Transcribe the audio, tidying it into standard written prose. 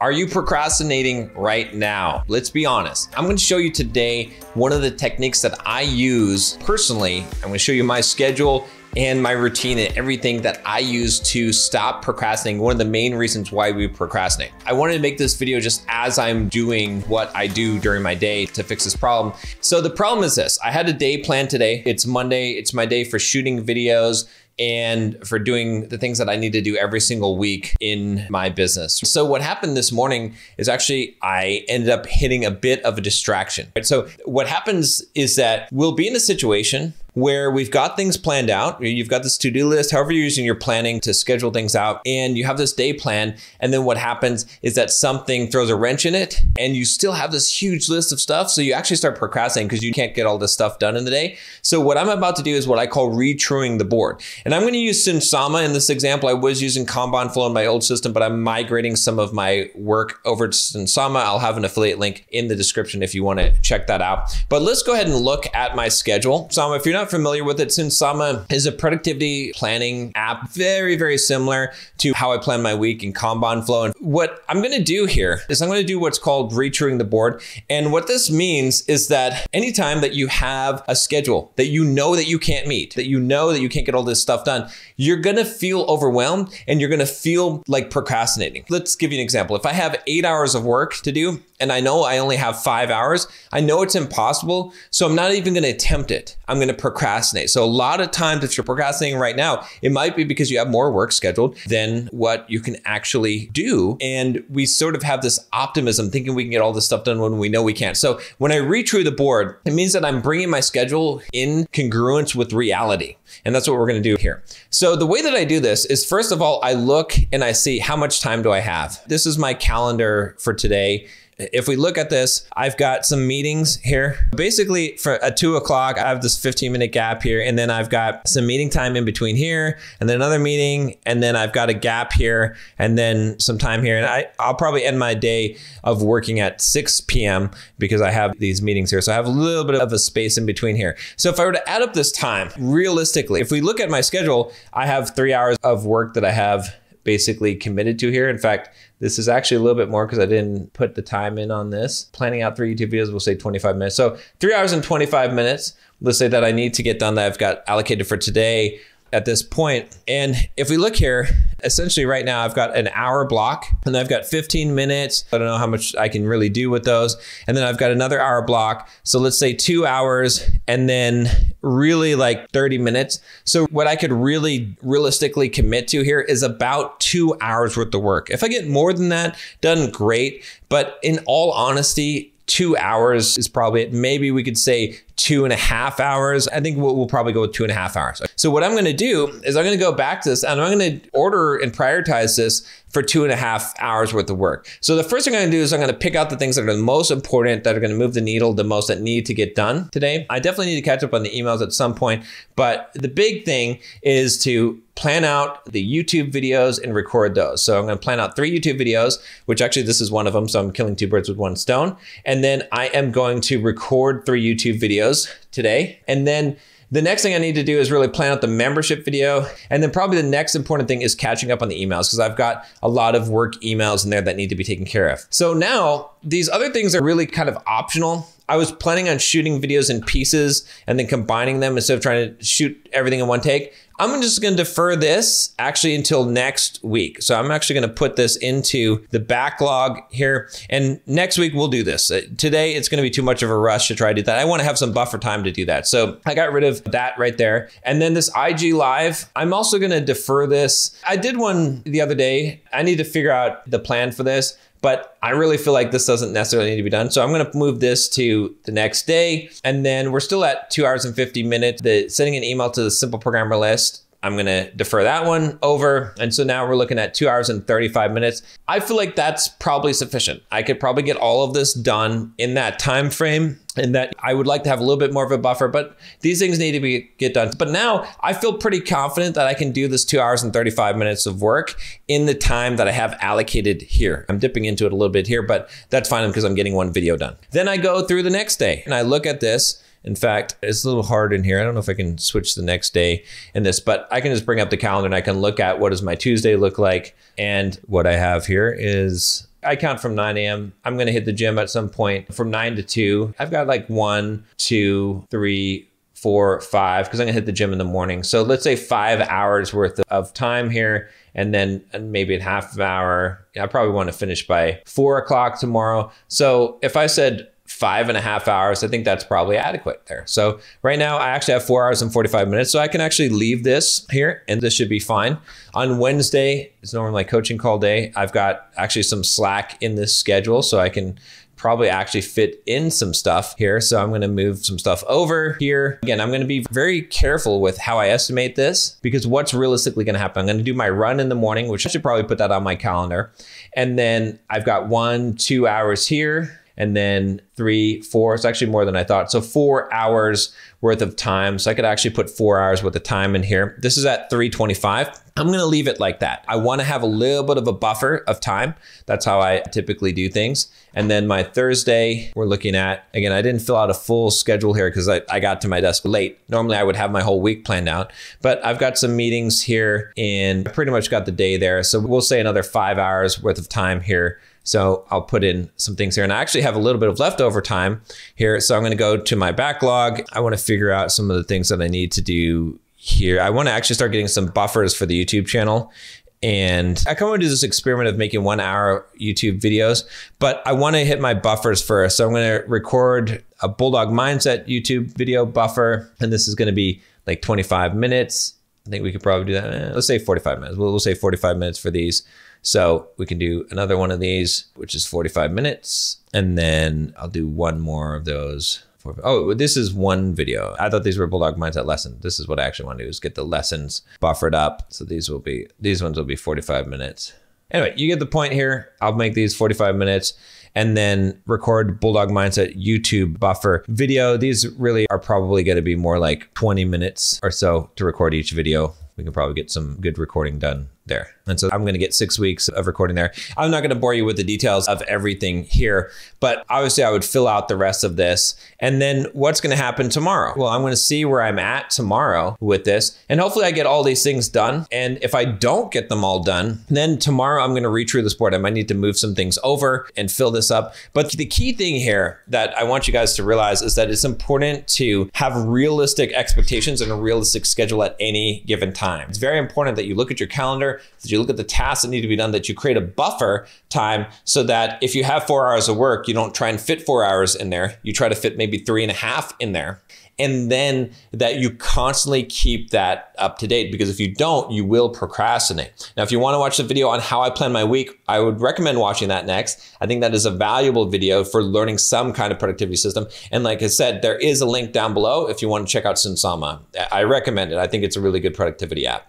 Are you procrastinating right now? Let's be honest. I'm gonna show you today one of the techniques that I use personally. I'm gonna show you my schedule and my routine and everything that I use to stop procrastinating. One of the main reasons why we procrastinate. I wanted to make this video just as I'm doing what I do during my day to fix this problem. So the problem is this, I had a day planned today. It's Monday, it's my day for shooting videos and for doing the things that I need to do every single week in my business. So what happened this morning is actually I ended up hitting a bit of a distraction. So what happens is that we'll be in a situation where we've got things planned out. You've got this to-do list, however you're using your planning to schedule things out, and you have this day plan. And then what happens is that something throws a wrench in it and you still have this huge list of stuff. So you actually start procrastinating because you can't get all this stuff done in the day. So what I'm about to do is what I call retruing the board. And I'm gonna use Sama in this example. I was using Kanban Flow in my old system, but I'm migrating some of my work over to Sama. I'll have an affiliate link in the description if you wanna check that out. But let's go ahead and look at my schedule. Sama, if you're not familiar with it, Sama is a productivity planning app, very, very similar to how I plan my week in Kanban Flow. And what I'm gonna do here is I'm gonna do what's called retruing the board. And what this means is that anytime that you have a schedule that you know that you can't meet, that you know that you can't get all this stuff done, you're gonna feel overwhelmed and you're gonna feel like procrastinating. Let's give you an example. If I have 8 hours of work to do and I know I only have 5 hours, I know it's impossible, so I'm not even gonna attempt it. I'm gonna procrastinate. So a lot of times if you're procrastinating right now, it might be because you have more work scheduled than what you can actually do. And we sort of have this optimism thinking we can get all this stuff done when we know we can't. So when I retrue the board, it means that I'm bringing my schedule in congruence with reality. And that's what we're gonna do here. So the way that I do this is, first of all, I look and I see how much time do I have. This is my calendar for today. If we look at this, I've got some meetings here. Basically at 2 o'clock, I have this 15-minute gap here, and then I've got some meeting time in between here, and then another meeting, and then I've got a gap here, and then some time here. And I'll probably end my day of working at 6 p.m. because I have these meetings here. So I have a little bit of a space in between here. So if I were to add up this time, realistically, if we look at my schedule, I have 3 hours of work that I have basically committed to here. In fact, this is actually a little bit more because I didn't put the time in on this. Planning out 3 YouTube videos will say 25 minutes. So 3 hours and 25 minutes, let's say that I need to get done that I've got allocated for today at this point. And if we look here, essentially right now I've got an hour block and I've got 15 minutes. I don't know how much I can really do with those. And then I've got another hour block. So let's say 2 hours and then really like 30 minutes. So what I could really realistically commit to here is about 2 hours worth of work. If I get more than that done, great. But in all honesty, 2 hours is probably it. Maybe we could say 2.5 hours. I think we'll probably go with 2.5 hours. So what I'm gonna do is I'm gonna go back to this and I'm gonna order and prioritize this for 2.5 hours worth of work. So the first thing I'm gonna do is I'm gonna pick out the things that are the most important, that are gonna move the needle the most, that need to get done today. I definitely need to catch up on the emails at some point, but the big thing is to plan out the YouTube videos and record those. So I'm gonna plan out 3 YouTube videos, which actually this is one of them. So I'm killing 2 birds with 1 stone. And then I am going to record 3 YouTube videos today. And then the next thing I need to do is really plan out the membership video. And then probably the next important thing is catching up on the emails, because I've got a lot of work emails in there that need to be taken care of. So now these other things are really kind of optional. I was planning on shooting videos in pieces and then combining them instead of trying to shoot everything in one take. I'm just gonna defer this actually until next week. So I'm actually gonna put this into the backlog here, and next week we'll do this. Today it's gonna be too much of a rush to try to do that. I wanna have some buffer time to do that. So I got rid of that right there. And then this IG Live, I'm also gonna defer this. I did one the other day. I need to figure out the plan for this, but I really feel like this doesn't necessarily need to be done. So I'm gonna move this to the next day. And then we're still at 2 hours and 50 minutes. Sending an email to the simple programmer list, I'm gonna defer that one over. And so now we're looking at 2 hours and 35 minutes. I feel like that's probably sufficient. I could probably get all of this done in that time frame, and that I would like to have a little bit more of a buffer, but these things need to get done. But now I feel pretty confident that I can do this 2 hours and 35 minutes of work in the time that I have allocated here. I'm dipping into it a little bit here, but that's fine because I'm getting 1 video done. Then I go through the next day and I look at this. In fact, it's a little hard in here. I don't know if I can switch the next day in this, but I can just bring up the calendar and I can look at what does my Tuesday look like. And what I have here is I count from 9 a.m. I'm gonna hit the gym at some point from 9 to 2. I've got like 1, 2, 3, 4, 5, because I'm gonna hit the gym in the morning. So let's say 5 hours worth of time here, and then maybe a half an hour. I probably wanna finish by 4 o'clock tomorrow. So if I said 5.5 hours, I think that's probably adequate there. So right now I actually have 4 hours and 45 minutes. So I can actually leave this here and this should be fine. On Wednesday, it's normally my coaching call day. I've got actually some slack in this schedule, so I can probably actually fit in some stuff here. So I'm gonna move some stuff over here. Again, I'm gonna be very careful with how I estimate this, because what's realistically gonna happen? I'm gonna do my run in the morning, which I should probably put that on my calendar. And then I've got 1, 2 hours here, and then 3, 4, it's actually more than I thought. So 4 hours worth of time. So I could actually put 4 hours worth of time in here. This is at 3:25. I'm gonna leave it like that. I wanna have a little bit of a buffer of time. That's how I typically do things. And then my Thursday, we're looking at, again, I didn't fill out a full schedule here because I got to my desk late. Normally I would have my whole week planned out, but I've got some meetings here and I pretty much got the day there. So we'll say another 5 hours worth of time here. So I'll put in some things here, and I actually have a little bit of leftover time here. So I'm gonna go to my backlog. I wanna figure out some of the things that I need to do here. I wanna actually start getting some buffers for the YouTube channel. And I kind of do this experiment of making 1 hour YouTube videos, but I wanna hit my buffers first. So I'm gonna record a Bulldog Mindset YouTube video buffer, and this is gonna be like 25 minutes. I think we could probably do that. Let's say 45 minutes. We'll say 45 minutes for these. So we can do another one of these, which is 45 minutes. And then I'll do one more of those. Oh, this is one video. I thought these were Bulldog Mindset lessons. This is what I actually want to do, is get the lessons buffered up. So these ones will be 45 minutes. Anyway, you get the point here. I'll make these 45 minutes and then record Bulldog Mindset YouTube buffer video. These really are probably going to be more like 20 minutes or so to record each video. We can probably get some good recording done there. And so I'm gonna get 6 weeks of recording there. I'm not gonna bore you with the details of everything here, but obviously I would fill out the rest of this. And then what's gonna happen tomorrow? Well, I'm gonna see where I'm at tomorrow with this, and hopefully I get all these things done. And if I don't get them all done, then tomorrow I'm gonna retrue this board. I might need to move some things over and fill this up. But the key thing here that I want you guys to realize is that it's important to have realistic expectations and a realistic schedule at any given time. It's very important that you look at your calendar, that you look at the tasks that need to be done, that you create a buffer time so that if you have 4 hours of work, you don't try and fit 4 hours in there. You try to fit maybe 3.5 in there. And then that you constantly keep that up to date, because if you don't, you will procrastinate. Now, if you want to watch the video on how I plan my week, I would recommend watching that next. I think that is a valuable video for learning some kind of productivity system. And like I said, there is a link down below if you want to check out Sunsama. I recommend it. I think it's a really good productivity app.